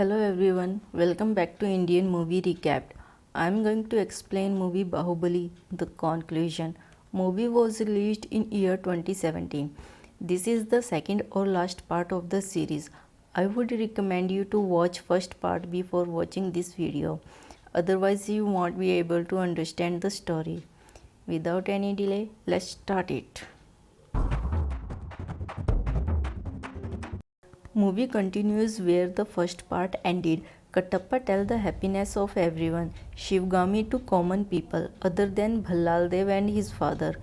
Hello everyone, welcome back to Indian Movie Recap. I am going to explain movie Bahubali, the conclusion. Movie was released in year 2017. This is the second or last part of the series. I would recommend you to watch first part before watching this video. Otherwise you won't be able to understand the story. Without any delay, let's start it. Movie continues where the first part ended. Kattappa tells the happiness of everyone, Shivgami to common people other than Bhallal Dev and his father.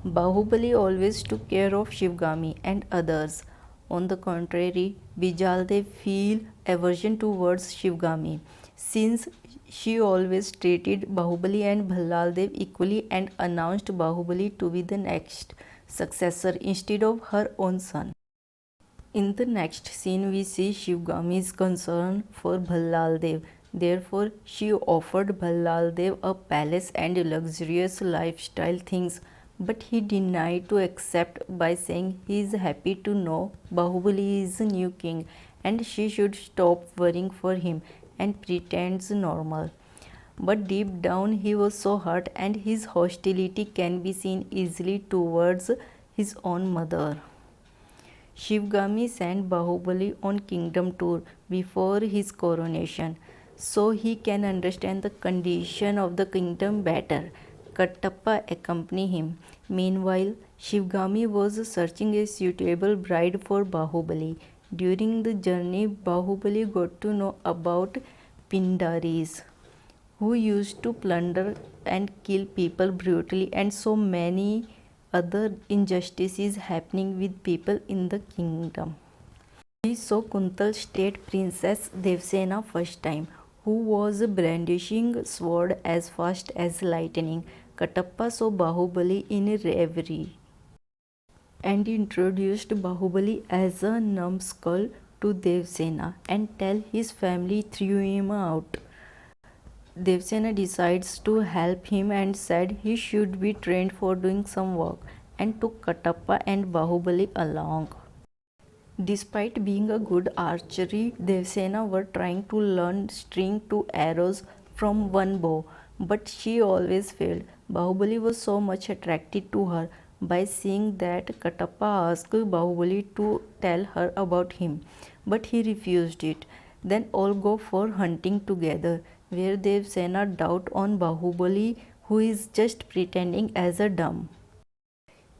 Bahubali always took care of Shivgami and others. On the contrary, Bijal Dev feel aversion towards Shivgami since she always treated Bahubali and Bhallal Dev equally and announced Bahubali to be the next successor instead of her own son. In the next scene, we see Shivgami's concern for Bhallal Dev. Therefore, she offered Bhallal Dev a palace and luxurious lifestyle things, but he denied to accept by saying he is happy to know Bahubali is the new king and she should stop worrying for him and pretends normal. But deep down, he was so hurt, and his hostility can be seen easily towards his own mother. Shivgami sent Bahubali on kingdom tour before his coronation so he can understand the condition of the kingdom better. Kattappa accompanied him. Meanwhile, Shivgami was searching a suitable bride for Bahubali. During the journey, Bahubali got to know about Pindaris, who used to plunder and kill people brutally, and so many other injustices happening with people in the kingdom. He saw Kuntal state princess Devsena first time, who was brandishing sword as fast as lightning. Kattappa saw Bahubali in a reverie and introduced Bahubali as a numbskull to Devsena and tell his family threw him out. Devsena decides to help him and said he should be trained for doing some work and took Kattappa and Bahubali along. Despite being a good archery, Devsena were trying to learn string to arrows from one bow, but she always failed. Bahubali was so much attracted to her by seeing that Kattappa asked Bahubali to tell her about him, but he refused it. Then all go for hunting together, where Devsena doubt on Bahubali, who is just pretending as a dumb.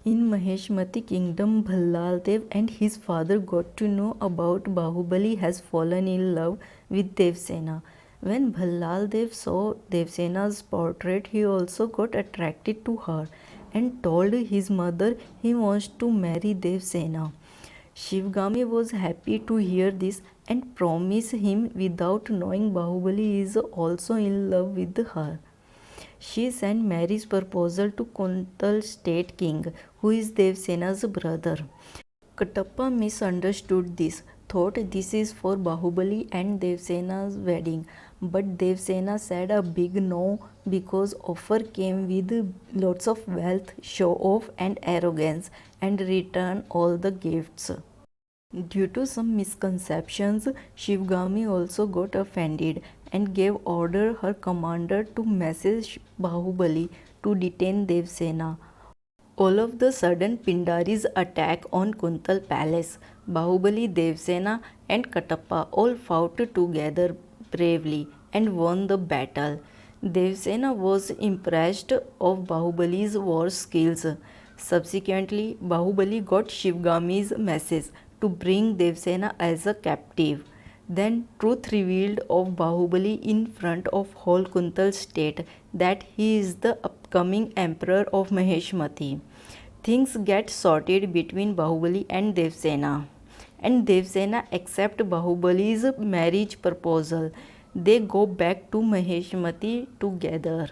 In Maheshmati kingdom, Bhallal Dev and his father got to know about Bahubali has fallen in love with Devsena. When Bhallal Dev saw Devsena's portrait, he also got attracted to her and told his mother he wants to marry Devsena. Shivgami was happy to hear this and promised him without knowing Bahubali is also in love with her. She sent Mary's proposal to Kuntal state king, who is Devsena's brother. Kattappa misunderstood this, thought this is for Bahubali and Devsena's wedding, but Devsena said a big no because offer came with lots of wealth, show off and arrogance and return all the gifts. Due to some misconceptions, Shivgami also got offended and gave order her commander to message Bahubali to detain Devsena. All of the sudden Pindari's attack on Kuntal palace. Bahubali, Devsena and Kattappa all fought together bravely and won the battle. Devsena was impressed of Bahubali's war skills. Subsequently, Bahubali got Shivgami's message to bring Devsena as a captive. Then truth revealed of Bahubali in front of whole Kuntal state that he is the upcoming emperor of Maheshmati. Things get sorted between Bahubali and Devsena, and Devsena accepts Bahubali's marriage proposal. They go back to Maheshmati together.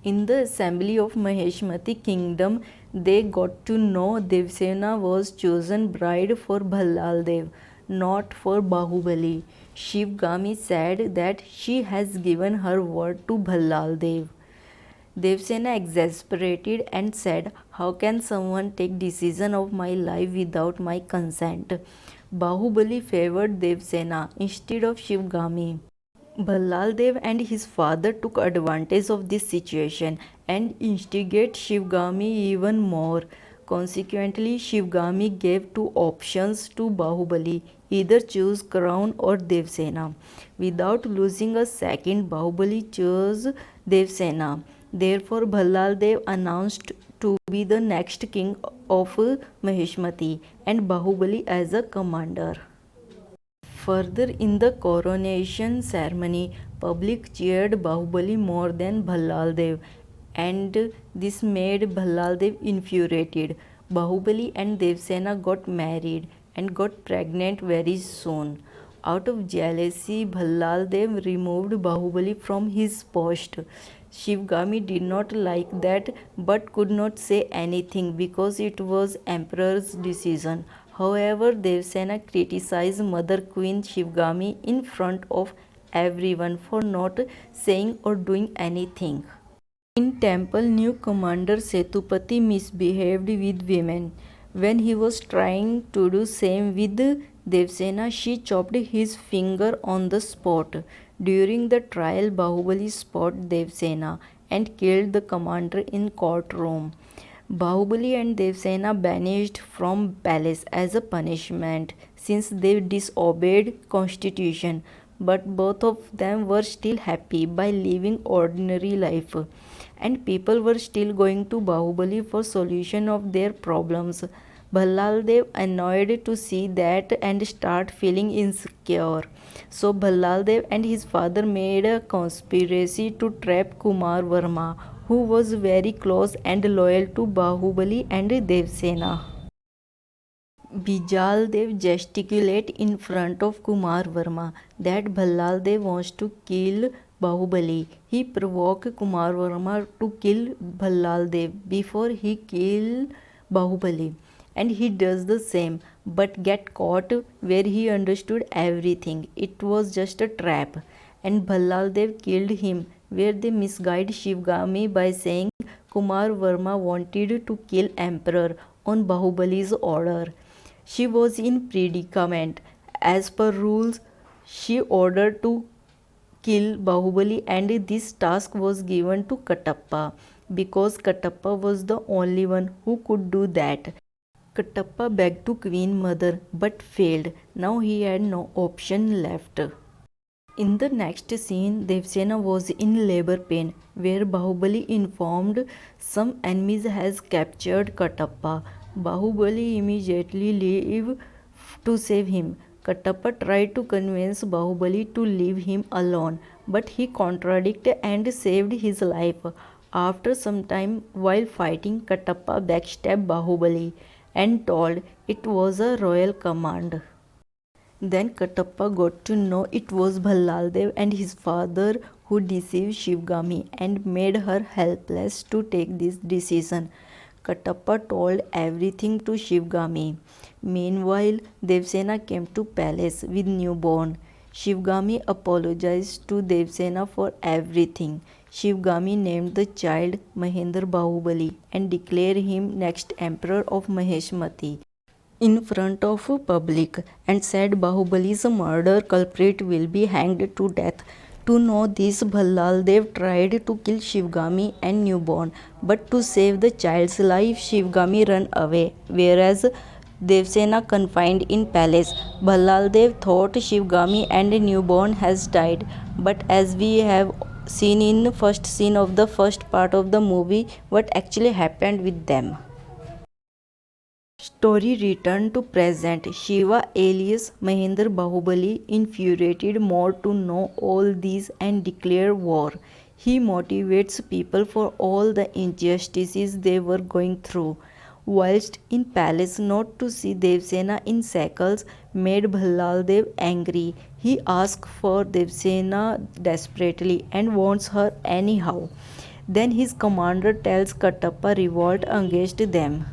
In the assembly of Maheshmati kingdom, they got to know Devsena was chosen bride for Bhallal Dev, not for Bahubali. Shivgami said that she has given her word to Bhallal Dev. Devsena exasperated and said, "How can someone take decision of my life without my consent?" Bahubali favored Devsena instead of Shivgami. Ballal Dev and his father took advantage of this situation and instigated Shivgami even more. Consequently, Shivgami gave two options to Bahubali, either choose crown or Devsena. Without losing a second, Bahubali chose Devsena. Therefore, Ballal Dev announced to be the next king of Maheshmati and Bahubali as a commander. Further, in the coronation ceremony, public cheered Bahubali more than Bhallal Dev, and this made Bhallal Dev infuriated. Bahubali and Devsena got married and got pregnant very soon. Out of jealousy, Bhallal Dev removed Bahubali from his post. Shivgami did not like that but could not say anything because it was emperor's decision. However, Devsena criticized Mother Queen Shivgami in front of everyone for not saying or doing anything. In temple, new commander Setupati misbehaved with women. When he was trying to do same with Devsena, she chopped his finger on the spot. During the trial, Bahubali spot Devsena and killed the commander in courtroom. Bahubali and Devsena banished from palace as a punishment since they disobeyed constitution, but both of them were still happy by living ordinary life, and people were still going to Bahubali for solution of their problems. Bhallal Dev annoyed to see that and start feeling insecure. So Bhallal Dev and his father made a conspiracy to trap Kumar Varma, who was very close and loyal to Bahubali and Devsena. Bijal Dev gesticulate in front of Kumar Varma that Bhallal Dev wants to kill Bahubali. He provoked Kumar Varma to kill Bhallal Dev before he kill Bahubali, and he does the same but get caught where he understood everything. It was just a trap, and Bhallal Dev killed him where they misguide Shivgami by saying Kumar Varma wanted to kill emperor on Bahubali's order. She was in predicament. As per rules, she ordered to kill Bahubali, and this task was given to Katappa because Katappa was the only one who could do that. Katappa begged to Queen Mother but failed. Now he had no option left. In the next scene, Devsena was in labor pain, where Bahubali informed some enemies has captured Katappa. Bahubali immediately leave to save him. Katappa tried to convince Bahubali to leave him alone, but he contradicted and saved his life. After some time, while fighting, Katappa backstabbed Bahubali and told it was a royal command. Then Katappa got to know it was Bhallal Dev and his father who deceived Shivgami and made her helpless to take this decision. Katappa told everything to Shivgami. Meanwhile, Devsena came to palace with newborn. Shivgami apologized to Devsena for everything. Shivgami named the child Mahendra Bahubali and declared him next emperor of Maheshmati in front of public and said Bahubali's murder culprit will be hanged to death. To know this, Bhallal Dev tried to kill Shivgami and newborn, but to save the child's life, Shivgami ran away, whereas Devsena confined in palace. Bhallal Dev thought Shivgami and newborn has died, but as we have seen in first scene of the first part of the movie, what actually happened with them. Story returned to present. Shiva alias Mahendra Bahubali infuriated more to know all these and declare war. He motivates people for all the injustices they were going through. Whilst in palace, not to see Devsena in shackles made Bhallal Dev angry. He asks for Devsena desperately and wants her anyhow. Then his commander tells Katappa revolt against them.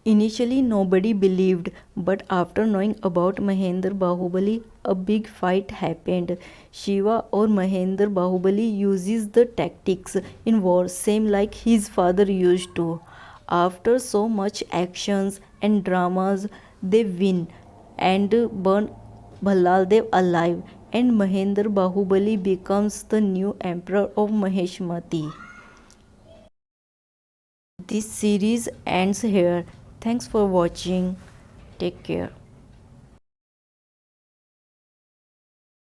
Initially, nobody believed, but after knowing about Mahendra Bahubali, a big fight happened. Shiva or Mahendra Bahubali uses the tactics in war same like his father used to. After so much actions and dramas, they win and burn Bhallal Dev alive, and Mahendra Bahubali becomes the new emperor of Maheshmati. This series ends here. Thanks for watching. Take care.